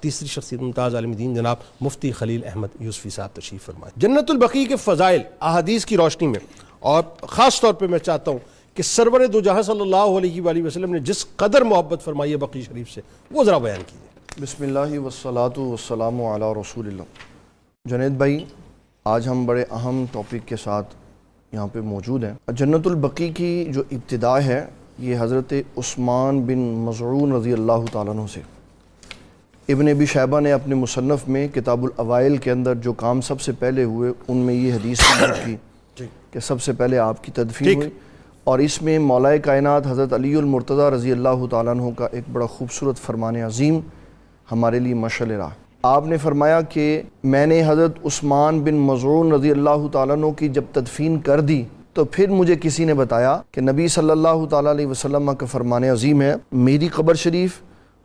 تیسری شخصیت ممتاز عالم دین جناب مفتی خلیل احمد یوسفی صاحب تشریف فرمائے۔ جنت البقیع کے فضائل احادیث کی روشنی میں، اور خاص طور پہ میں چاہتا ہوں کہ سرور دو جہاں صلی اللہ علیہ وآلہ وسلم نے جس قدر محبت فرمائی ہے بقیع شریف سے، وہ ذرا بیان کیجیے۔ بسم اللہ والصلاۃ والسلام علی رسول اللہ۔ جنید بھائی، آج ہم بڑے اہم ٹاپک کے ساتھ یہاں پہ موجود ہیں۔ جنت البقیع کی جو ابتدا ہے یہ حضرت عثمان بن مظعون رضی اللہ تعالیٰ عنہ سے۔ ابن ابی شیبہ نے اپنے مصنف میں کتاب الاوائل کے اندر جو کام سب سے پہلے ہوئے ان میں یہ حدیث نقل کی کہ سب سے پہلے آپ کی تدفین ہوئی، اور اس میں مولا کائنات حضرت علی المرتضیٰ رضی اللہ تعالیٰ عنہ کا ایک بڑا خوبصورت فرمان عظیم ہمارے لیے مشعل راہ۔ آپ نے فرمایا کہ میں نے حضرت عثمان بن مظعون رضی اللہ تعالیٰ عنہ کی جب تدفین کر دی تو پھر مجھے کسی نے بتایا کہ نبی صلی اللہ تعالیٰ علیہ وسلم کا فرمان عظیم ہے، میری قبر شریف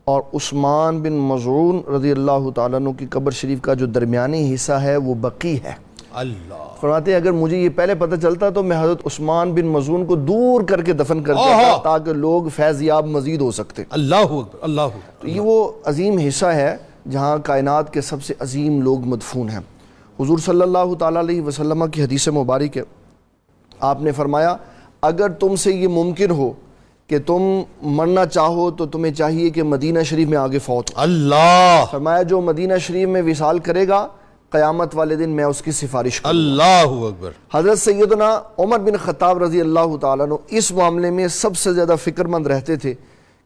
اور عثمان بن مظعون رضی اللہ تعالیٰ عنہ کی قبر شریف کا جو درمیانی حصہ ہے وہ بقیع ہے۔ اللہ فرماتے ہیں اگر مجھے یہ پہلے پتہ چلتا تو میں حضرت عثمان بن مظعون کو دور کر کے دفن کر دیتا تاکہ لوگ فیض یاب مزید ہو سکتے۔ اللہ اکبر، اللہ اکبر۔ تو یہ وہ عظیم حصہ ہے جہاں کائنات کے سب سے عظیم لوگ مدفون ہیں۔ حضور صلی اللہ تعالیٰ علیہ وسلم کی حدیث مبارک ہے، آپ نے فرمایا اگر تم سے یہ ممکن ہو کہ تم مرنا چاہو تو تمہیں چاہیے کہ مدینہ شریف میں آگے فوت ہو۔ اللہ فرمایا جو مدینہ شریف میں وصال کرے گا قیامت والے دن میں اس کی سفارش کروں۔ اللہ اکبر۔ حضرت سیدنا عمر بن خطاب رضی اللہ تعالیٰ عنہ اس معاملے میں سب سے زیادہ فکر مند رہتے تھے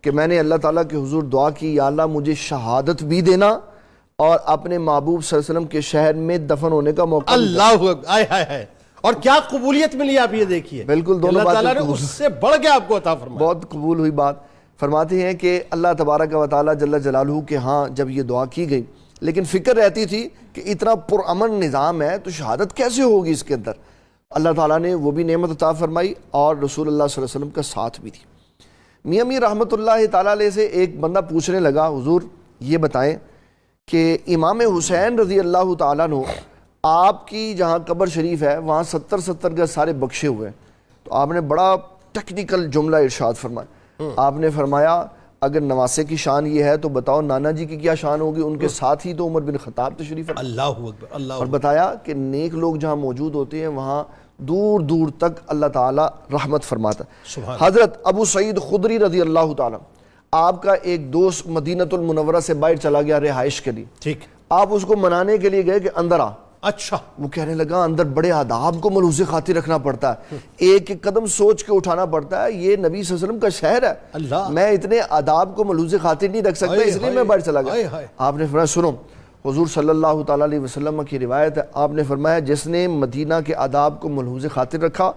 کہ میں نے اللہ تعالیٰ کے حضور دعا کی، یا اللہ مجھے شہادت بھی دینا اور اپنے محبوب صلی اللہ علیہ وسلم کے شہر میں دفن ہونے کا موقع۔ اللہ اکبر، آئے ہائے ہائے، اور کیا قبولیت ملی آپ یہ دیکھیے۔ بالکل، دونوں اللہ تعالیٰ باتیں نے اس سے بڑھ کے آپ کو عطا فرمایا۔ بہت قبول ہوئی بات۔ فرماتے ہیں کہ اللہ تبارک و تعالیٰ جل جلالہ کے ہاں جب یہ دعا کی گئی لیکن فکر رہتی تھی کہ اتنا پرامن نظام ہے تو شہادت کیسے ہوگی اس کے اندر۔ اللہ تعالیٰ نے وہ بھی نعمت عطا فرمائی اور رسول اللہ صلی اللہ علیہ وسلم کا ساتھ بھی دی۔ میاں میر رحمۃ اللہ تعالیٰ علیہ سے ایک بندہ پوچھنے لگا، حضور یہ بتائیں کہ امام حسین رضی اللہ تعالیٰ عنہ آپ کی جہاں قبر شریف ہے وہاں 70 گز سارے بخشے ہوئے ہیں، تو آپ نے بڑا ٹیکنیکل جملہ ارشاد فرمایا۔ آپ نے فرمایا اگر نواسے کی شان یہ ہے تو بتاؤ نانا جی کی کیا شان ہوگی، ان کے ساتھ ہی تو عمر بن خطاب تشریف ہے۔ اللہ اکبر، اللہ اور اکبر۔ بتایا کہ نیک لوگ جہاں موجود ہوتے ہیں وہاں دور دور تک اللہ تعالیٰ رحمت فرماتا ہے۔ حضرت ابو سعید خدری رضی اللہ تعالیٰ، آپ کا ایک دوست مدینۃ المنورہ سے باہر چلا گیا رہائش کے لیے، ٹھیک، آپ اس کو منانے کے لیے گئے کہ اندر آ۔ اچھا، وہ کہنے لگا اندر بڑے آداب کو ملحوظ خاطر رکھنا پڑتا ہے، ایک ایک قدم سوچ کے اٹھانا پڑتا ہے، یہ نبی صلی اللہ علیہ وسلم کا شہر ہے، اللہ، میں اتنے آداب کو ملحوظ خاطر نہیں رکھ سکتا، اس لیے میں باہر چلا گیا۔ آپ نے فرمایا سنو، حضور صلی اللہ تعالیٰ علیہ وسلم کی روایت ہے، آپ نے فرمایا جس نے مدینہ کے آداب کو ملحوظ خاطر رکھا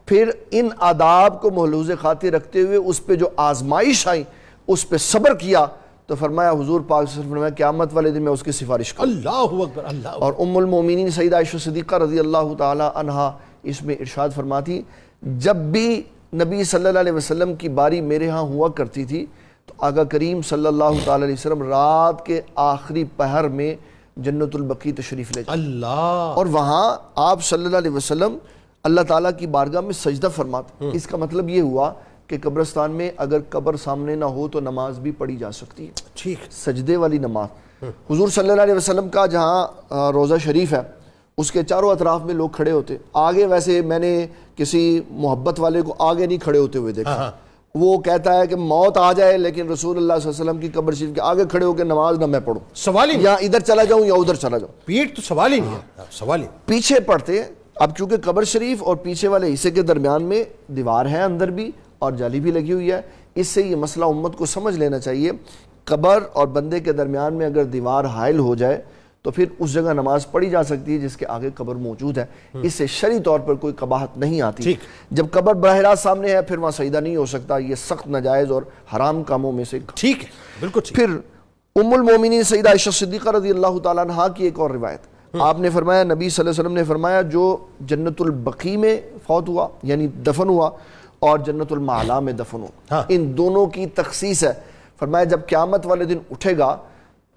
پھر ان آداب کو ملحوظ خاطر رکھتے ہوئے اس پہ جو آزمائش آئی اس پہ صبر کیا تو فرمایا حضور پاک صلی اللہ علیہ وسلم نے فرمایا قیامت والے دن میں اس کی سفارش کروں۔ اللہ اکبر، اللہ اکبر۔ اور ام المومنین سیدہ عائشہ صدیقہ رضی اللہ تعالی عنہا اس میں ارشاد فرماتی جب بھی نبی صلی اللہ علیہ وسلم کی باری میرے ہاں ہوا کرتی تھی تو آقا کریم صلی اللہ تعالی علیہ وسلم رات کے آخری پہر میں جنت البقیع تشریف لے جاتے اللہ، اور وہاں آپ صلی اللہ علیہ وسلم اللہ تعالیٰ کی بارگاہ میں سجدہ فرماتے۔ اس کا مطلب یہ ہوا کہ قبرستان میں اگر قبر سامنے نہ ہو تو نماز بھی پڑھی جا سکتی ہے، ٹھیک، سجدے والی نماز۔ حضور صلی اللہ علیہ وسلم کا جہاں روضہ شریف ہے اس کے چاروں اطراف میں لوگ کھڑے ہوتے، آگے ویسے میں نے کسی محبت والے کو آگے نہیں کھڑے ہوتے ہوئے دیکھا، وہ کہتا ہے کہ موت آ جائے لیکن رسول اللہ صلی اللہ علیہ وسلم کی قبر شریف کے آگے کھڑے ہو کے نماز نہ میں پڑھوں، سوال ہی یا ادھر چلا جاؤں یا ادھر چلا جاؤں، پیٹ تو سوال ہی نہیں ہے، سوال ہی۔ پیچھے پڑھتے۔ اب چونکہ قبر شریف اور پیچھے والے حصے کے درمیان میں دیوار ہے اندر بھی اور جالی بھی لگی ہوئی ہے، اس سے یہ مسئلہ امت کو سمجھ لینا چاہیے، قبر اور بندے کے درمیان میں اگر دیوار حائل ہو جائے تو پھر اس جگہ نماز پڑھی جا سکتی ہے جس کے آگے قبر موجود ہے، اس سے شرعی طور پر کوئی قباحت نہیں آتی۔ جب قبر براہ راست سامنے ہے پھر وہاں سجدہ نہیں ہو سکتا، یہ سخت ناجائز اور حرام کاموں میں سے ٹھیک ہے، بالکل ٹھیک۔ پھر ام المومنین سیدہ عائشہ صدیقہ رضی اللہ تعالیٰ عنہا کی ایک اور روایت، آپ نے فرمایا نبی صلی اللہ علیہ وسلم نے فرمایا جو جنت البقیع میں فوت ہوا یعنی دفن ہوا اور جنت المعلا میں دفن ہوا، ان دونوں کی تخصیص ہے۔ فرمایا جب قیامت والے دن اٹھے گا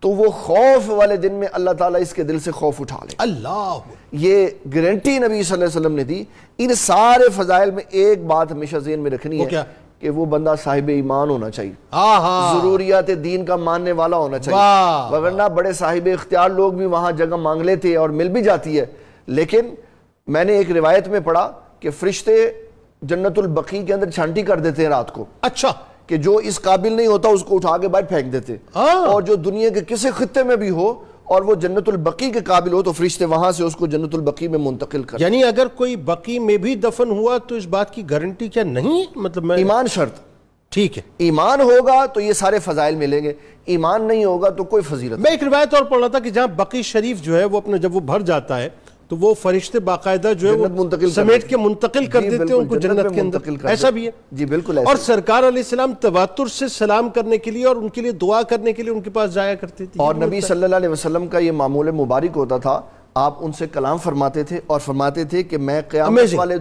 تو وہ خوف والے دن میں اللہ تعالیٰ اس کے دل سے خوف اٹھا لے، اللہ، یہ گارنٹی نبی صلی اللہ علیہ وسلم نے دی۔ ان سارے فضائل میں ایک بات ہمیشہ ذہن میں رکھنی ہے، کہ وہ بندہ صاحب ایمان ہونا چاہیے، آہا ضروریات دین کا ماننے والا ہونا چاہیے، واہ وگرنہ بڑے صاحب اختیار لوگ بھی وہاں جگہ مانگ لیتے اور مل بھی جاتی ہے، لیکن میں نے ایک روایت میں پڑھا کہ فرشتے جنت البقیع کے اندر چھانٹی کر دیتے ہیں رات کو، اچھا کہ جو اس قابل نہیں ہوتا اس کو اٹھا کے باہر پھینک دیتے، اور جو دنیا کے کسی خطے میں بھی ہو اور وہ جنت البقیع کے قابل ہو تو فرشتے وہاں سے اس کو جنت البقیع میں منتقل کر، یعنی اگر کوئی بقی میں بھی دفن ہوا تو اس بات کی گارنٹی کیا نہیں؟ مطلب میں ایمان شرط، ٹھیک ہے، ایمان ہوگا تو یہ سارے فضائل ملیں گے، ایمان نہیں ہوگا تو کوئی فضیلت میں ایک روایت اور پڑھ رہا تھا کہ جہاں بقی شریف جو ہے وہ اپنے جب وہ بھر جاتا ہے تو وہ فرشتے باقاعدہ جو ہے جنت منتقل وہ کر سمیٹ دیتے کے منتقل کر جی دیتے ہیں بالکل، ان کو جنت جنت میں کے اندر، منتقل کر ایسا دیتے بھی ہے جی بالکل ایسا اور سرکار علیہ السلام تواتر سے سلام کرنے کے لیے اور ان کے لیے دعا کرنے کے لیے ان کے پاس جایا کرتے تھے، اور نبی صلی اللہ علیہ وسلم کا یہ معمول مبارک ہوتا تھا، آپ ان سے کلام فرماتے تھے اور فرماتے تھے کہ میں قیامت Amazing. والے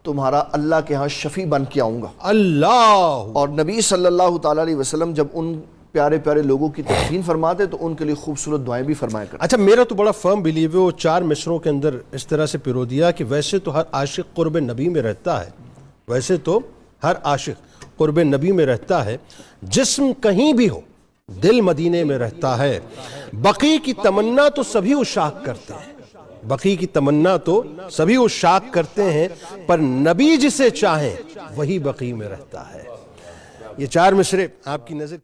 تمہارا اللہ کے ہاں شفیع بن کے آؤں گا، اللہ اور نبی صلی اللہ تعالیٰ علیہ وسلم جب ان پیارے پیارے لوگوں کی تدفین فرماتے تو ان کے لیے خوبصورت دعائیں بھی فرمایا کرتے۔ اچھا میرا تو بڑا فرم بلیو ہے، وہ 4 مصروں کے اندر اس طرح سے پرو دیا کہ ویسے تو ہر عاشق قرب نبی میں رہتا ہے، ویسے تو ہر عاشق قرب نبی میں رہتا ہے، جسم کہیں بھی ہو دل مدینے میں رہتا ہے، بقی کی تمنا تو سبھی عشاق کرتے ہیں، بقی کی تمنا تو سبھی عشاق کرتے ہیں، پر نبی جسے چاہیں وہی بقی میں رہتا ہے۔ یہ 4 مصرے آپ کی نظر